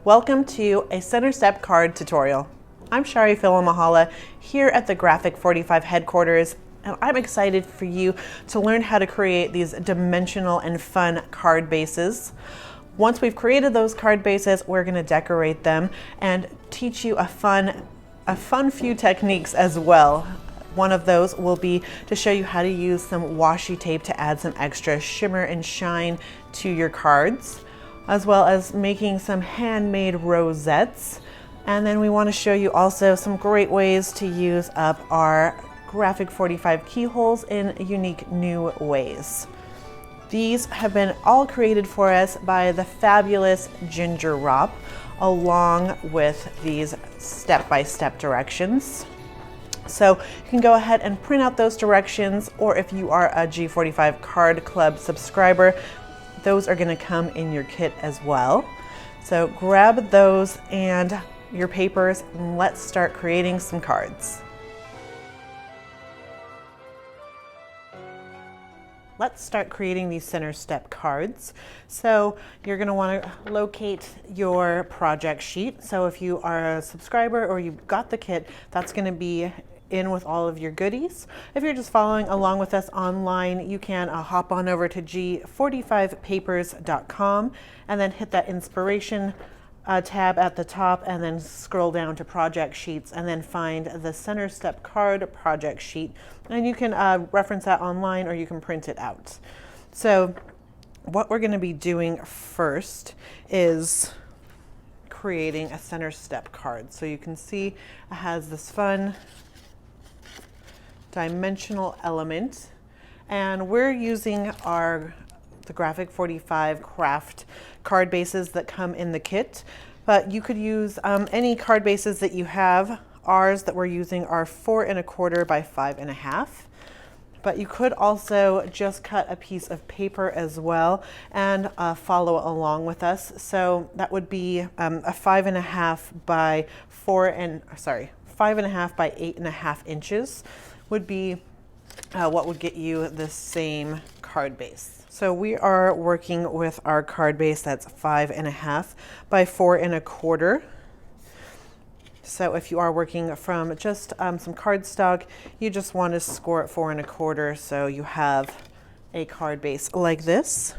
Welcome to a center step card tutorial. I'm Charee Filimoehala here at the G45 headquarters, and I'm excited for you to learn how to create these dimensional and fun card bases. Once we've created those card bases, we're going to decorate them and teach you a fun few techniques as well. One of those will be to show you how to use some washi tape to add some extra shimmer and shine to your cards, as well as making some handmade rosettes. And then we want to show you also some great ways to use up our G45 keyholes in unique new ways. These have been all created for us by the fabulous Ginger Ropp, along with these step-by-step directions. So you can go ahead and print out those directions, or if you are a G45 Card Club subscriber, those are going to come in your kit as well. So grab those and your papers, and let's start creating some cards. Let's start creating these center step cards. So you're going to want to locate your project sheet. So if you are a subscriber or you've got the kit, that's going to be in with all of your goodies. If you're just following along with us online, you can hop on over to G45papers.com and then hit that inspiration tab at the top, and then scroll down to project sheets and then find the center step card project sheet, and you can reference that online or you can print it out. So what we're going to be doing first is creating a center step card. So you can see it has this fun dimensional element, and we're using the G45 Kraft card bases that come in the kit, but you could use any card bases that you have. Ours that we're using are 4 1/4 by 5 1/2, but you could also just cut a piece of paper as well and follow along with us. So that would be a 5 1/2 by 5 1/2 by 8 1/2 inches would be what would get you the same card base. So we are working with our card base that's 5 1/2 by 4 1/4. So if you are working from just some cardstock, you just want to score it 4 1/4 so you have a card base like this.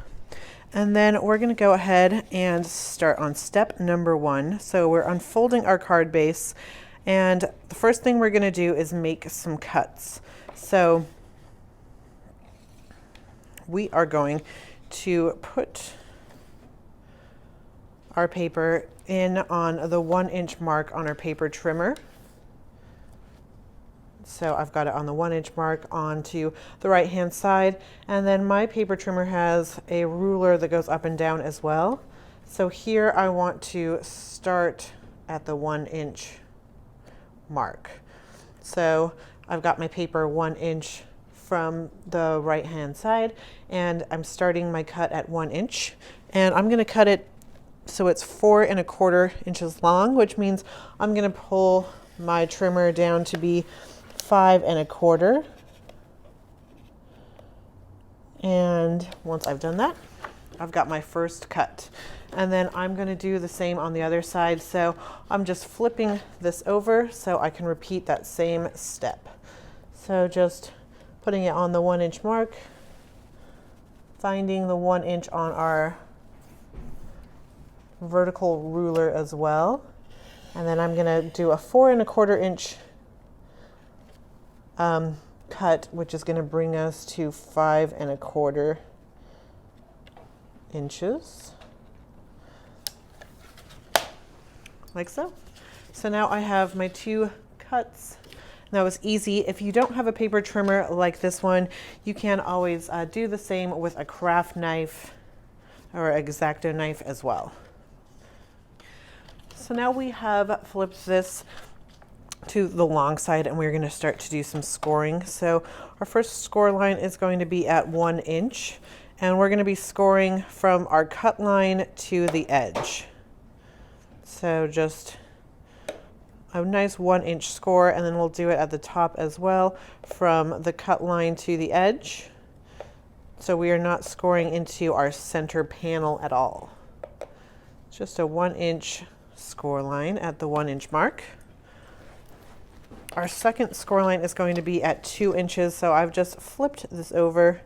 And then we're going to go ahead and start on step number 1. So we're unfolding our card base, and the first thing we're going to do is make some cuts. So we are going to put our paper in on the 1 inch mark on our paper trimmer. So I've got it on the 1 inch mark onto the right hand side, and then my paper trimmer has a ruler that goes up and down as well. So here I want to start at the 1 inch mark. So I've got my paper 1 inch from the right hand side, and I'm starting my cut at 1 inch, and I'm going to cut it so it's 4 1/4 inches long, which means I'm going to pull my trimmer down to be 5 1/4. And once I've done that, I've got my first cut, and then I'm going to do the same on the other side. So I'm just flipping this over so I can repeat that same step. So just putting it on the 1 inch mark, finding the 1 inch on our vertical ruler as well, and then I'm going to do a 4 1/4 inch cut, which is going to bring us to 5 1/4 inches, like so. So now I have my 2 cuts. That was easy. If you don't have a paper trimmer like this one, you can always do the same with a Kraft knife or X-Acto knife as well. So now we have flipped this to the long side, and we're going to start to do some scoring. So our first score line is going to be at 1 inch, and we're going to be scoring from our cut line to the edge. So just a nice 1 inch score, and then we'll do it at the top as well from the cut line to the edge. So we are not scoring into our center panel at all. just a 1-inch score line at the 1-inch mark. Our second score line is going to be at 2 inches, so I've just flipped this over.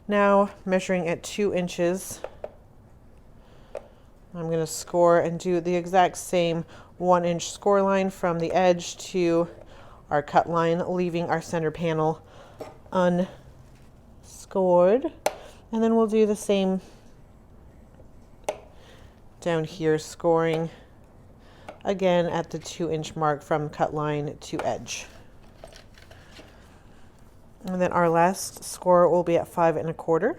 Now measuring at 2 inches, I'm going to score and do the exact same 1-inch score line from the edge to our cut line, leaving our center panel unscored. And then we'll do the same down here, scoring again at the 2-inch mark from cut line to edge. And then our last score will be at 5 1/4.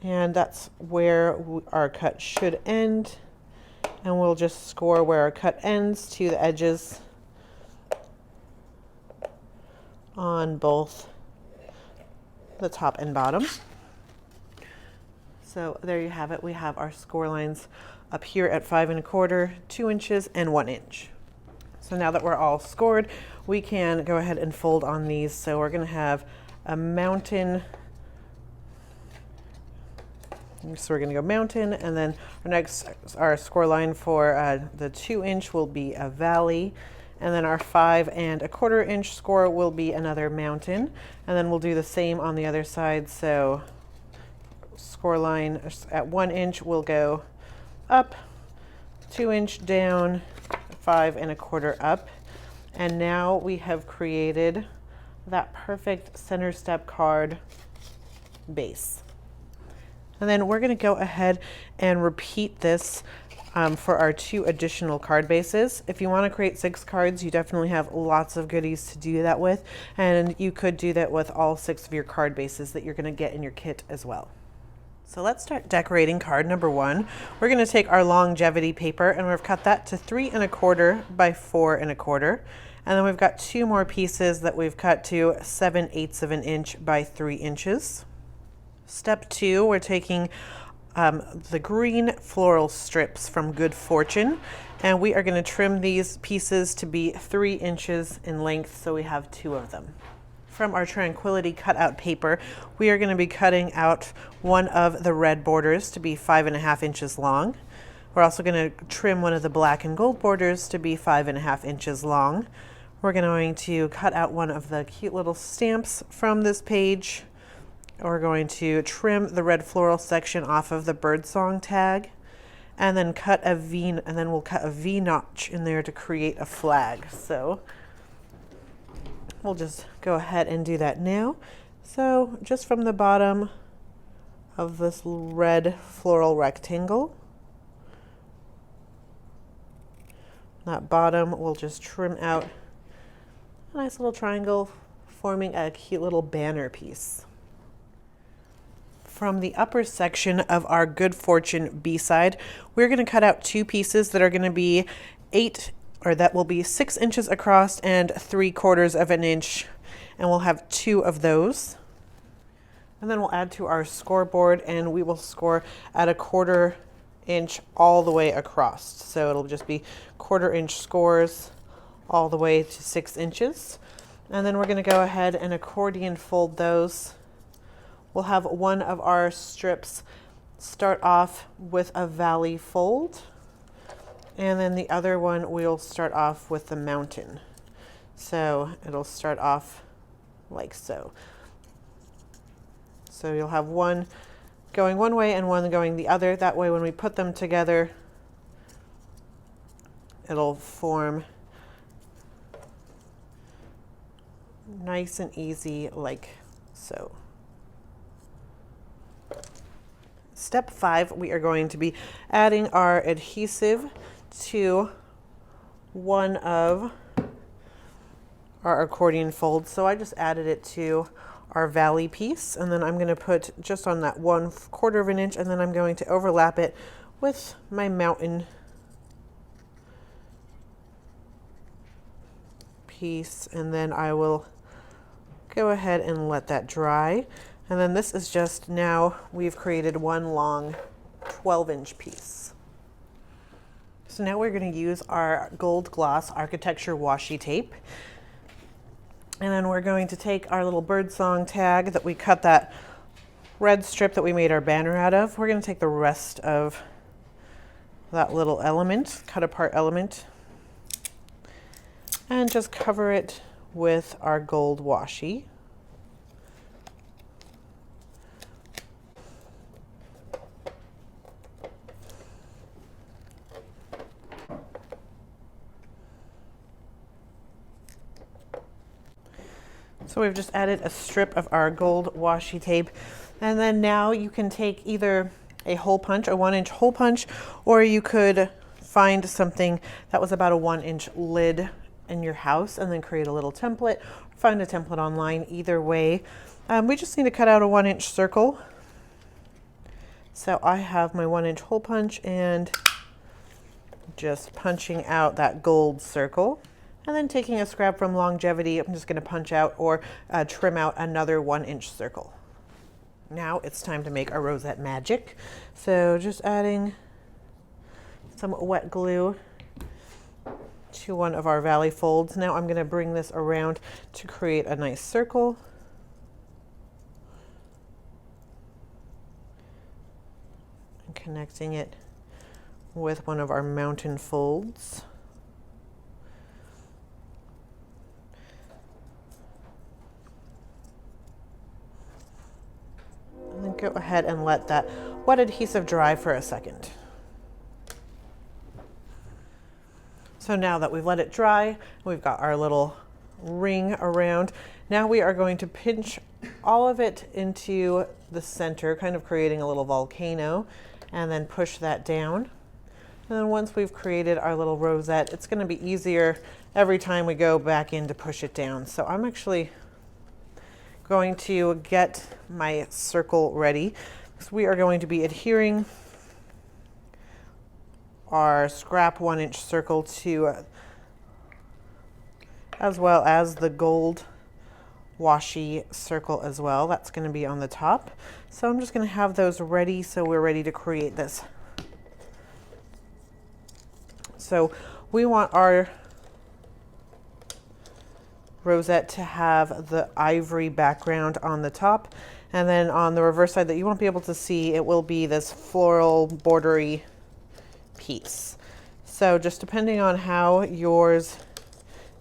And that's where our cut should end. And we'll just score where our cut ends to the edges on both the top and bottom. So there you have it. We have our score lines up here at 5 1/4, 2 inches, and 1 inch. So now that we're all scored, we can go ahead and fold on these. So we're going to have a mountain. So we're going to go mountain, and then our score line for the 2-inch will be a valley, and then our 5 1/4 inch score will be another mountain, and then we'll do the same on the other side. So score line at 1 inch will go up, 2-inch down, 5 1/4 up, and now we have created that perfect center step card base. And then we're going to go ahead and repeat this for our 2 additional card bases. If you want to create 6 cards, you definitely have lots of goodies to do that with, and you could do that with all 6 of your card bases that you're going to get in your kit as well. So let's start decorating card number 1. We're going to take our longevity paper, and we've cut that to 3 1/4 by 4 1/4. And then we've got 2 more pieces that we've cut to 7/8 of an inch by 3 inches. Step 2, we're taking the green floral strips from Good Fortune, and we are going to trim these pieces to be 3 inches in length, so we have 2 of them. From our Tranquility cutout paper, we are going to be cutting out one of the red borders to be 5 1/2 inches long. We're also going to trim one of the black and gold borders to be 5 1/2 inches long. We're going to cut out one of the cute little stamps from this page. We're going to trim the red floral section off of the birdsong tag, and then we'll cut a V notch in there to create a flag. So we'll just go ahead and do that now. So just from the bottom of this red floral rectangle, that bottom, we'll just trim out a nice little triangle, forming a cute little banner piece. From the upper section of our Good Fortune B-side, we're going to cut out 2 pieces that are going to be 6 inches across and 3/4 of an inch, and we'll have 2 of those. And then we'll add to our scoreboard, and we will score at a 1/4 inch all the way across. So it'll just be 1/4 inch scores all the way to 6 inches. And then we're going to go ahead and accordion fold those. We'll have one of our strips start off with a valley fold, and then the other one we'll start off with the mountain. So it'll start off like so. So you'll have one going one way and one going the other. That way when we put them together, it'll form nice and easy like so. Step 5, we are going to be adding our adhesive to one of our accordion folds. So I just added it to our valley piece, and then I'm going to put just on that 1/4 of an inch, and then I'm going to overlap it with my mountain piece, and then I will go ahead and let that dry. And then this is just, now we've created one long 12-inch piece. So now we're going to use our gold gloss architecture washi tape. And then we're going to take our little birdsong tag that we cut that red strip that we made our banner out of. We're going to take the rest of that little element, cut apart element, and just cover it with our gold washi. So we've just added a strip of our gold washi tape, and then now you can take either a hole punch, a 1-inch hole punch, or you could find something that was about a 1-inch lid in your house and then create a little template. Find a template online. Either way, we just need to cut out a 1-inch circle. So I have my 1-inch hole punch and just punching out that gold circle. And then taking a scrap from Longevity, I'm just going to punch out or trim out another 1-inch circle. Now it's time to make our rosette magic. So just adding some wet glue to one of our valley folds. Now I'm going to bring this around to create a nice circle. And connecting it with one of our mountain folds. And then go ahead and let that wet adhesive dry for a second. So now that we've let it dry, we've got our little ring around. Now we are going to pinch all of it into the center, kind of creating a little volcano, and then push that down. And then once we've created our little rosette, it's going to be easier every time we go back in to push it down. So I'm actually going to get my circle ready, because we are going to be adhering our scrap 1-inch circle to, as well as the gold washi circle as well. That's going to be on the top. So I'm just going to have those ready so we're ready to create this. So we want our rosette to have the ivory background on the top, and then on the reverse side that you won't be able to see, it will be this floral bordery piece. So just depending on how yours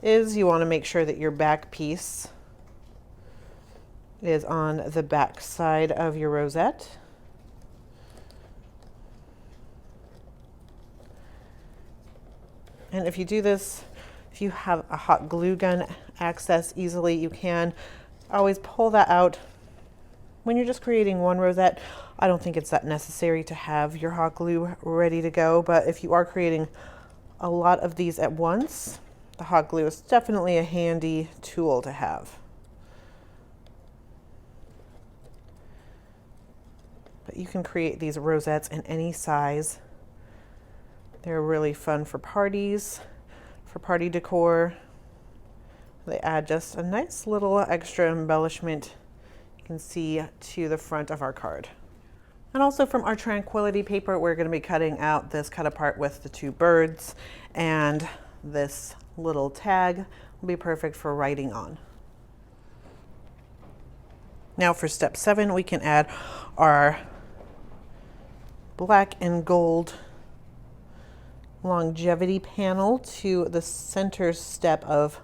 is, you want to make sure that your back piece is on the back side of your rosette. And if you do this, if you have a hot glue gun access easily, you can always pull that out. When you're just creating one rosette, I don't think it's that necessary to have your hot glue ready to go, but if you are creating a lot of these at once, the hot glue is definitely a handy tool to have. But you can create these rosettes in any size. They're really fun for parties, for party decor. They add just a nice little extra embellishment you can see to the front of our card. And also from our Tranquility paper, we're going to be cutting out this cut apart with the 2 birds, and this little tag will be perfect for writing on. Now for step 7, we can add our black and gold longevity panel to the center step of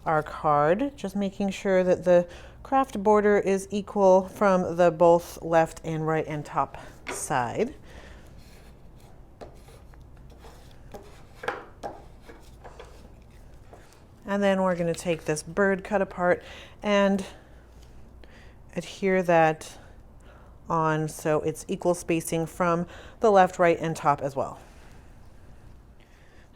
our card, just making sure that the Kraft border is equal from the both left and right and top side. And then we're going to take this bird cut apart and adhere that on so it's equal spacing from the left, right, and top as well.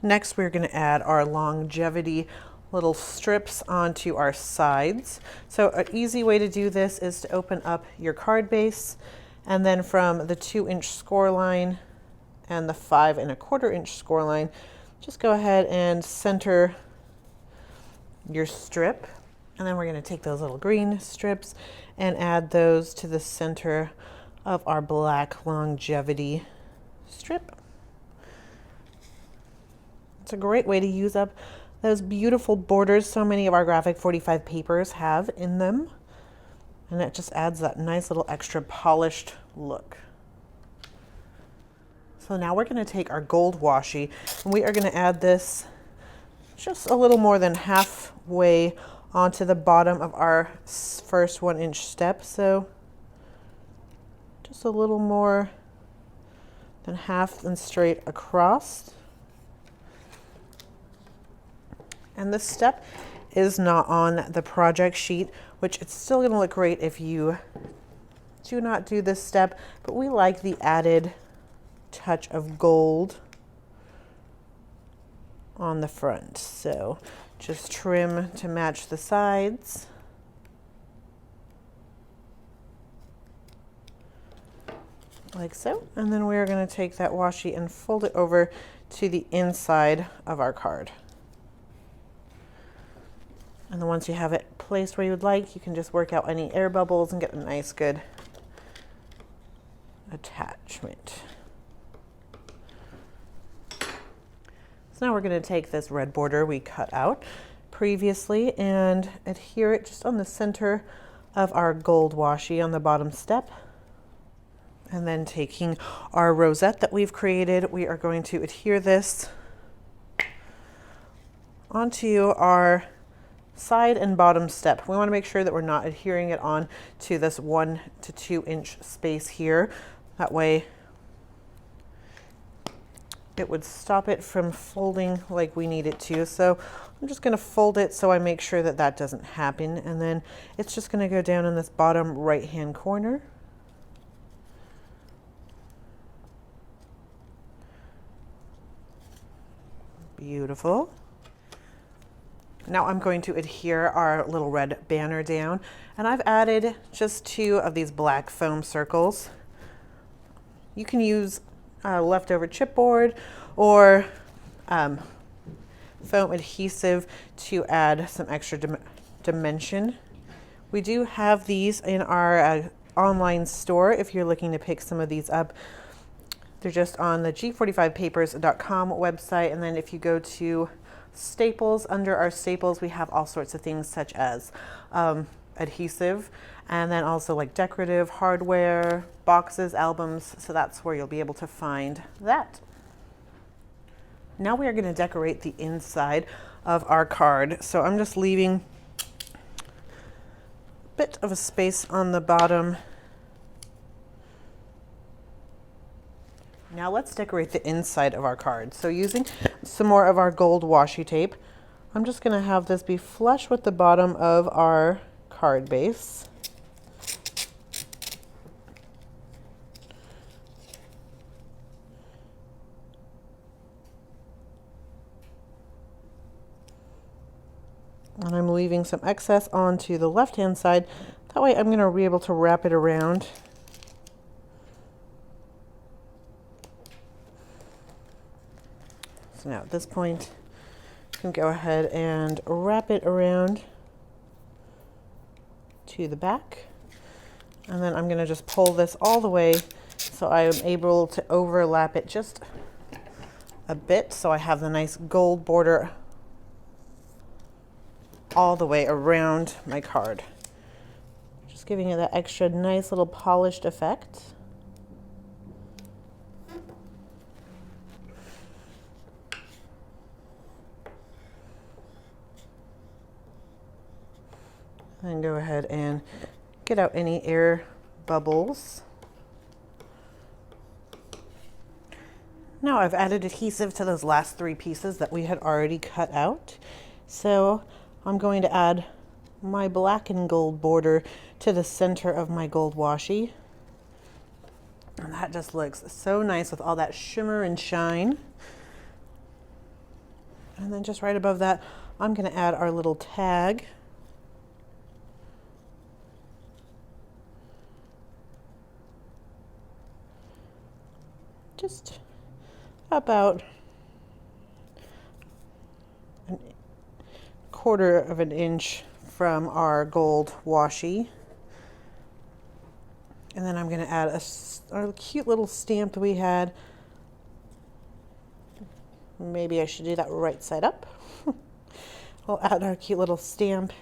Next, we're going to add our longevity little strips onto our sides. So an easy way to do this is to open up your card base, and then from the 2-inch score line and the 5 1/4-inch score line, just go ahead and center your strip. And then we're going to take those little green strips and add those to the center of our black longevity strip. It's a great way to use up those beautiful borders so many of our Graphic 45 papers have in them. And it just adds that nice little extra polished look. So now we're going to take our gold washi and we are going to add this just a little more than halfway onto the bottom of our first 1-inch step. So just a little more than half and straight across. And this step is not on the project sheet, which it's still going to look great if you do not do this step, but we like the added touch of gold on the front. So just trim to match the sides. Like so. And then we're going to take that washi and fold it over to the inside of our card. And then once you have it placed where you would like, you can just work out any air bubbles and get a nice good attachment. So now we're going to take this red border we cut out previously and adhere it just on the center of our gold washi on the bottom step. And then taking our rosette that we've created, we are going to adhere this onto our side and bottom step. We want to make sure that we're not adhering it on to this 1 to 2 inch space here. That way it would stop it from folding like we need it to. So I'm just going to fold it so I make sure that that doesn't happen. And then it's just going to go down in this bottom right hand corner. Beautiful. Now I'm going to adhere our little red banner down, and I've added just 2 of these black foam circles. You can use leftover chipboard or foam adhesive to add some extra dimension. We do have these in our online store if you're looking to pick some of these up. They're just on the G45papers.com website, and then if you go to staples, under our staples we have all sorts of things such as adhesive, and then also like decorative hardware, boxes, albums, so that's where you'll be able to find that. Now we are going to decorate the inside of our card, so I'm just leaving a bit of a space on the bottom. Now let's decorate the inside of our card. So using some more of our gold washi tape, I'm just going to have this be flush with the bottom of our card base. And I'm leaving some excess onto the left-hand side. That way I'm going to be able to wrap it around. So now at this point, you can go ahead and wrap it around to the back. And then I'm going to just pull this all the way so I am able to overlap it just a bit so I have the nice gold border all the way around my card. Just giving it that extra nice little polished effect. And go ahead and get out any air bubbles. Now I've added adhesive to those last 3 pieces that we had already cut out. So I'm going to add my black and gold border to the center of my gold washi. And that just looks so nice with all that shimmer and shine. And then just right above that, I'm going to add our little tag. Just about a 1/4 of an inch from our gold washi. And then I'm going to add a cute little stamp we had. Maybe I should do that right side up. We'll add our cute little stamp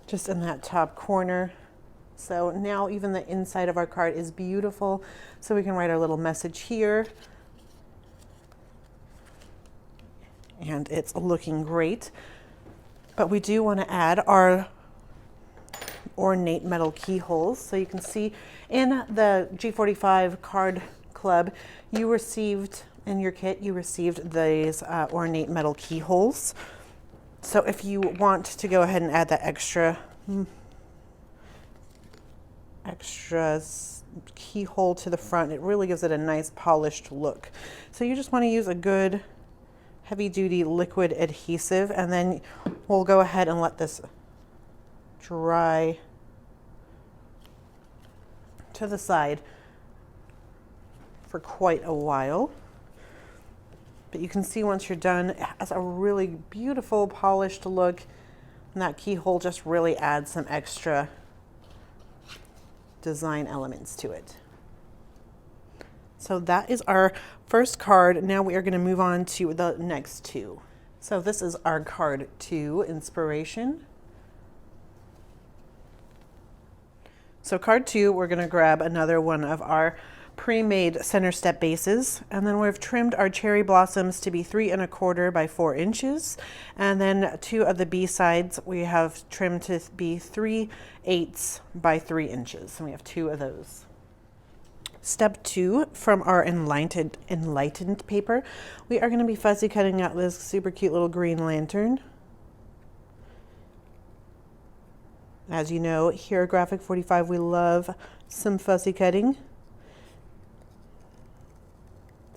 just in that top corner. So now even the inside of our card is beautiful. So we can write our little message here and it's looking great. But we do want to add our ornate metal keyholes. So you can see in the G45 Card Club, you received, in your kit, you received these ornate metal keyholes. So if you want to go ahead and add that extra keyhole to the front, it really gives it a nice polished look. So you just want to use a good heavy duty liquid adhesive, and then we'll go ahead and let this dry to the side for quite a while. But you can see once you're done, it has a really beautiful polished look, and that keyhole just really adds some extra design elements to it. So that is our first card. Now we are going to move on to the next two. So this is our card 2 inspiration. So card 2, we're going to grab another one of our pre-made center step bases, and then we've trimmed our cherry blossoms to be 3 1/4 by 4 inches, and then 2 of the B sides we have trimmed to be 3/8 by 3 inches, and we have 2 of those. Step 2, from our enlightened paper, we are going to be fussy cutting out this super cute little green lantern. As you know, here at Graphic 45, we love some fussy cutting,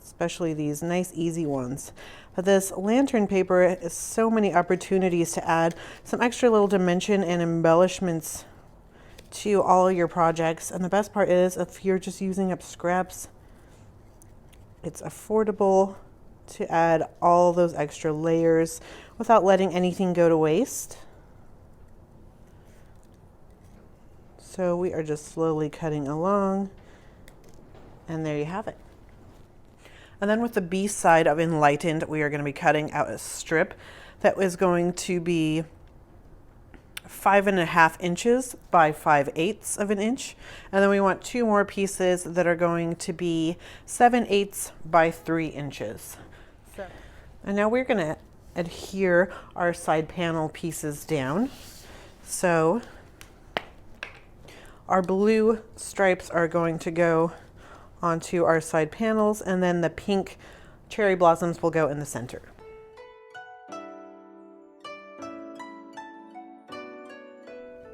especially these nice easy ones. But this lantern paper is so many opportunities to add some extra little dimension and embellishments to all of your projects. And the best part is, if you're just using up scraps, it's affordable to add all those extra layers without letting anything go to waste. So we are just slowly cutting along, and there you have it. And then with the B side of Enlightened, we are going to be cutting out a strip that is going to be 5 1/2 inches by 5/8 of an inch. And then we want 2 more pieces that are going to be 7/8 by 3 inches. And now we're going to adhere our side panel pieces down. So our blue stripes are going to go onto our side panels, and then the pink cherry blossoms will go in the center.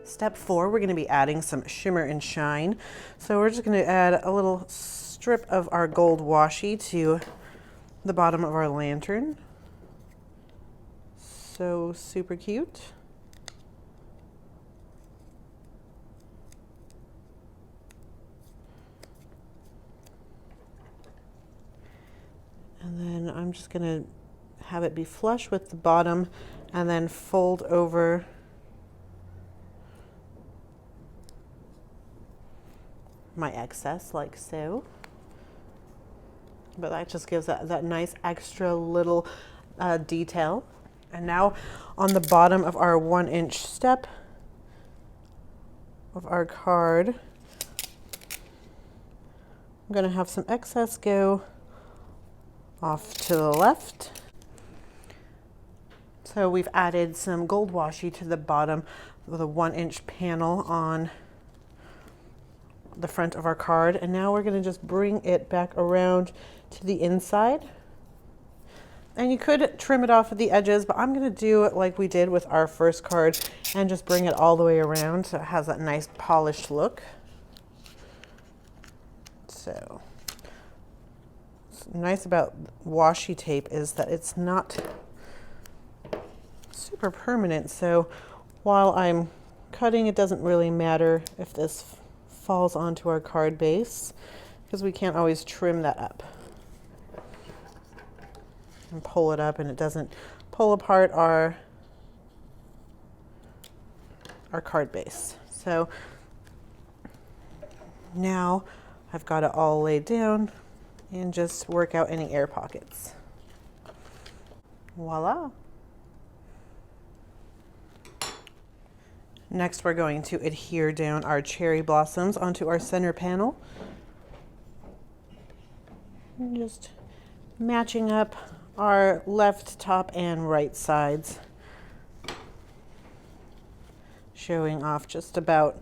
Step 4, we're going to be adding some shimmer and shine. So we're just going to add a little strip of our gold washi to the bottom of our lantern. So super cute. And then I'm just going to have it be flush with the bottom and then fold over my excess like so. But that just gives that nice extra little detail. And now on the bottom of our 1 inch step of our card, I'm going to have some excess go off to the left. So we've added some gold washi to the bottom with a 1 inch panel on the front of our card, and now we're going to just bring it back around to the inside. And you could trim it off at the edges, but I'm going to do it like we did with our first card and just bring it all the way around so it has that nice polished look. So what's nice about washi tape is that it's not super permanent, so while I'm cutting, it doesn't really matter if this falls onto our card base, because we can't always trim that up and pull it up, and it doesn't pull apart our card base. So now I've got it all laid down and just work out any air pockets. Voila. Next, we're going to adhere down our cherry blossoms onto our center panel. And just matching up our left top and right sides, showing off just about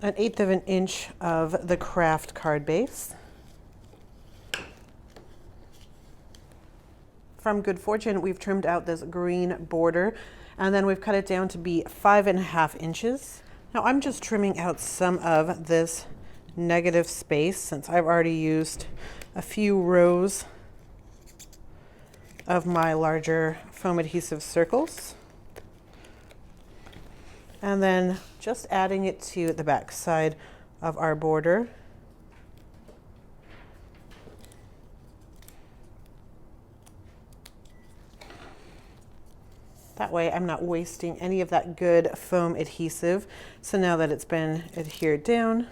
1/8 of an inch of the Kraft card base. From Good Fortune, we've trimmed out this green border, and then we've cut it down to be 5.5 inches. Now I'm just trimming out some of this negative space since I've already used a few rows of my larger foam adhesive circles. And then just adding it to the back side of our border. That way I'm not wasting any of that good foam adhesive. So now that it's been adhered down,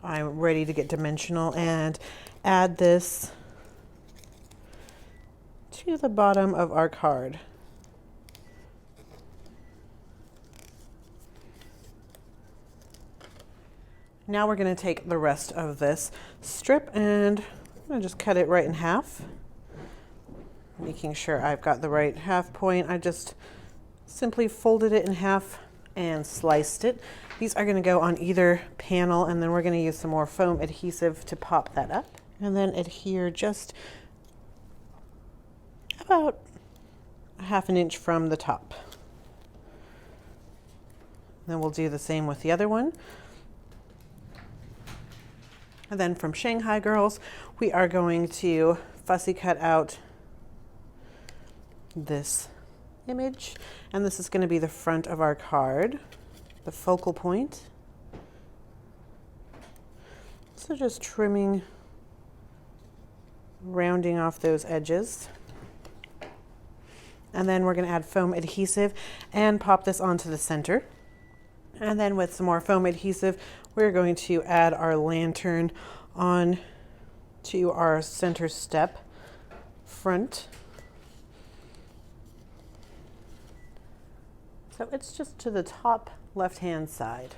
I'm ready to get dimensional and add this to the bottom of our card. Now we're going to take the rest of this strip and I'm going to just cut it right in half. Making sure I've got the right half point. I just simply folded it in half and sliced it. These are going to go on either panel, and then we're going to use some more foam adhesive to pop that up. And then adhere just about 1/2 inch from the top. Then we'll do the same with the other one. And then from Shanghai Girls, we are going to fussy cut out this image, and this is going to be the front of our card, the focal point. So just trimming, rounding off those edges. And then we're going to add foam adhesive and pop this onto the center. And then with some more foam adhesive, we're going to add our lantern on to our center step front. So it's just to the top left-hand side.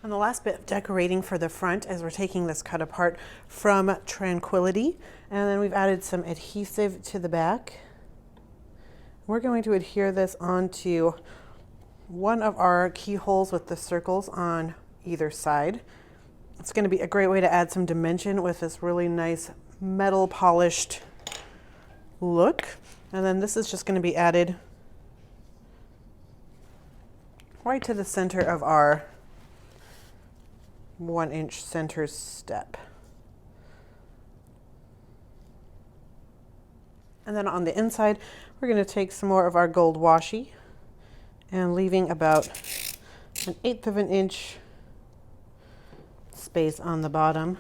And the last bit of decorating for the front is we're taking this cut apart from Tranquility, and then we've added some adhesive to the back. We're going to adhere this onto one of our keyholes with the circles on either side. It's going to be a great way to add some dimension with this really nice metal polished look. And then this is just going to be added right to the center of our 1-inch center step. And then on the inside, we're going to take some more of our gold washi and leaving about 1/8 of an inch space on the bottom.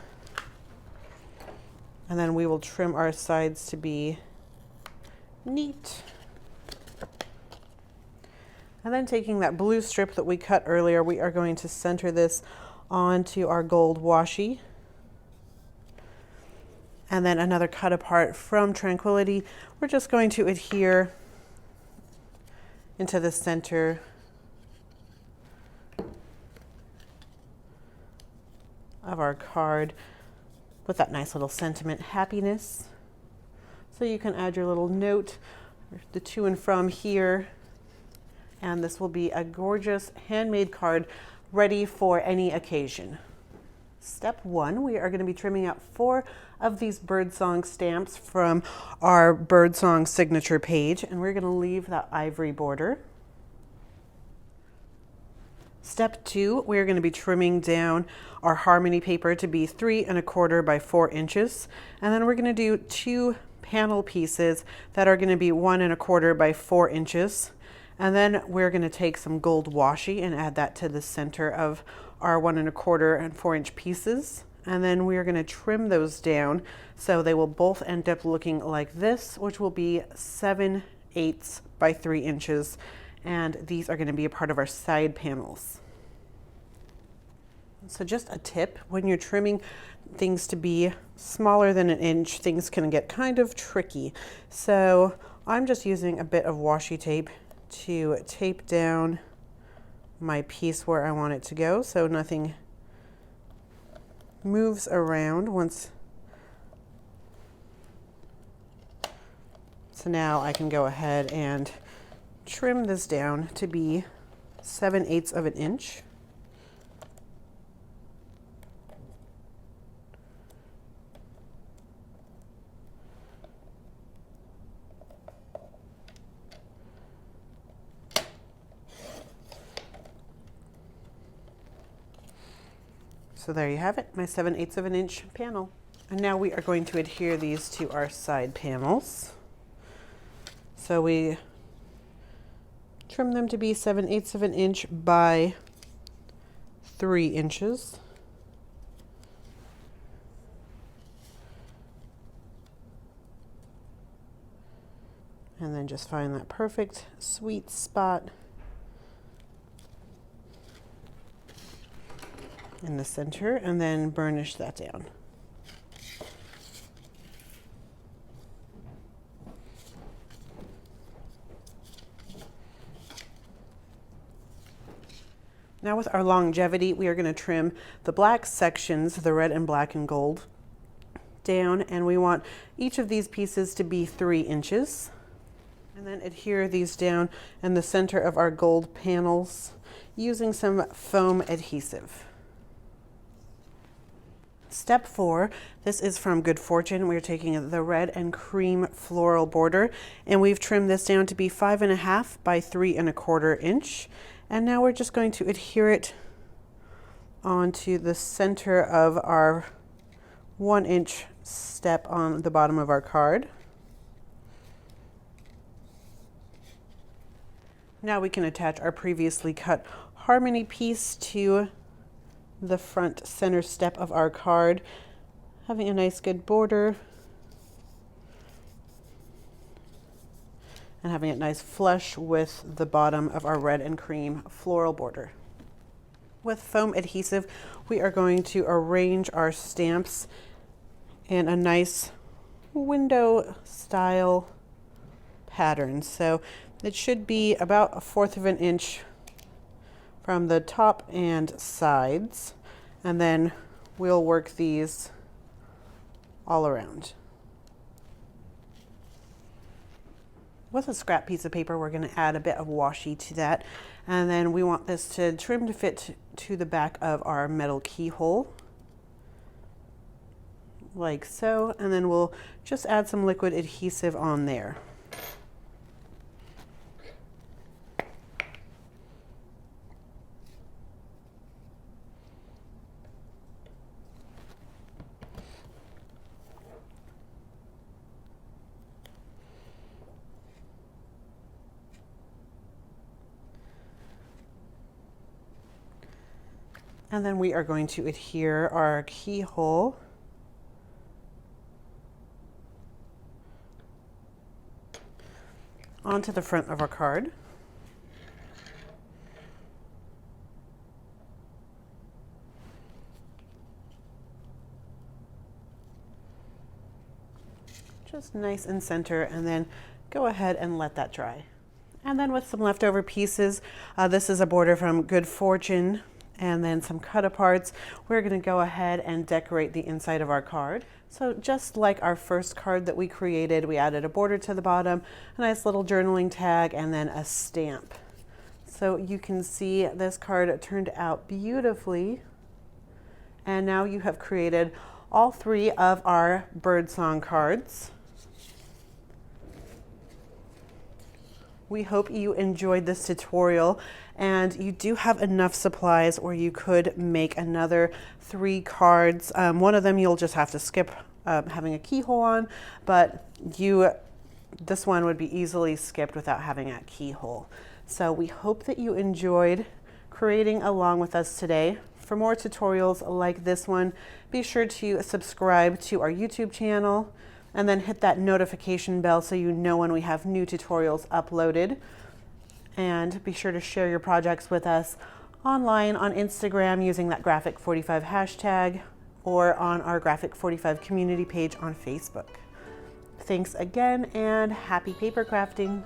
And then we will trim our sides to be neat. And then taking that blue strip that we cut earlier, we are going to center this onto our gold washi. And then another cut apart from Tranquility, we're just going to adhere into the center of our card with that nice little sentiment, happiness. So you can add your little note, the to and from here. And this will be a gorgeous handmade card ready for any occasion. Step 1, we are going to be trimming out 4 of these birdsong stamps from our birdsong signature page, and we're going to leave that ivory border. Step 2, we're going to be trimming down our harmony paper to be 3 1/4 by 4 inches, and then we're going to do 2 panel pieces that are going to be 1 1/4 by 4 inches. And then we're going to take some gold washi and add that to the center of our 1 1/4 and 4-inch pieces. And then we're going to trim those down so they will both end up looking like this, which will be 7/8 by 3 inches. And these are going to be a part of our side panels. So just a tip, when you're trimming things to be smaller than 1 inch, things can get kind of tricky. So I'm just using a bit of washi tape to tape down my piece where I want it to go so nothing moves around once So now I can go ahead and trim this down to be 7/8 of an inch. So there you have it, my 7/8 of an inch panel. And now we are going to adhere these to our side panels. So we trim them to be 7/8 of an inch by 3 inches. And then just find that perfect sweet spot in the center and then burnish that down. Now with our longevity, we are going to trim the black sections, the red and black and gold, down, and we want each of these pieces to be 3 inches. And then adhere these down in the center of our gold panels using some foam adhesive. Step 4, this is from Good Fortune. We're taking the red and cream floral border, and we've trimmed this down to be 5.5 by 3 1/4 inch. And now we're just going to adhere it onto the center of our 1 inch step on the bottom of our card. Now we can attach our previously cut harmony piece to the front center step of our card, having a nice good border and having it nice flush with the bottom of our red and cream floral border. With foam adhesive, we are going to arrange our stamps in a nice window style pattern. So it should be about 1/4 of an inch from the top and sides, and then we'll work these all around. With a scrap piece of paper, we're going to add a bit of washi to that, and then we want this to trim to fit to the back of our metal keyhole, like so, and then we'll just add some liquid adhesive on there. And then we are going to adhere our keyhole onto the front of our card. Just nice and center, and then go ahead and let that dry. And then with some leftover pieces, this is a border from Good Fortune, and then some cut aparts, we're going to go ahead and decorate the inside of our card. So just like our first card that we created, we added a border to the bottom, a nice little journaling tag, and then a stamp. So you can see this card turned out beautifully. And now you have created all 3 of our birdsong cards. We hope you enjoyed this tutorial, and you do have enough supplies where you could make another 3 cards. One of them you'll just have to skip having a keyhole on, but this one would be easily skipped without having a keyhole. So we hope that you enjoyed creating along with us today. For more tutorials like this one, be sure to subscribe to our YouTube channel, and then hit that notification bell so you know when we have new tutorials uploaded. And be sure to share your projects with us online on Instagram using that Graphic45 hashtag, or on our Graphic45 community page on Facebook. Thanks again, and happy paper crafting.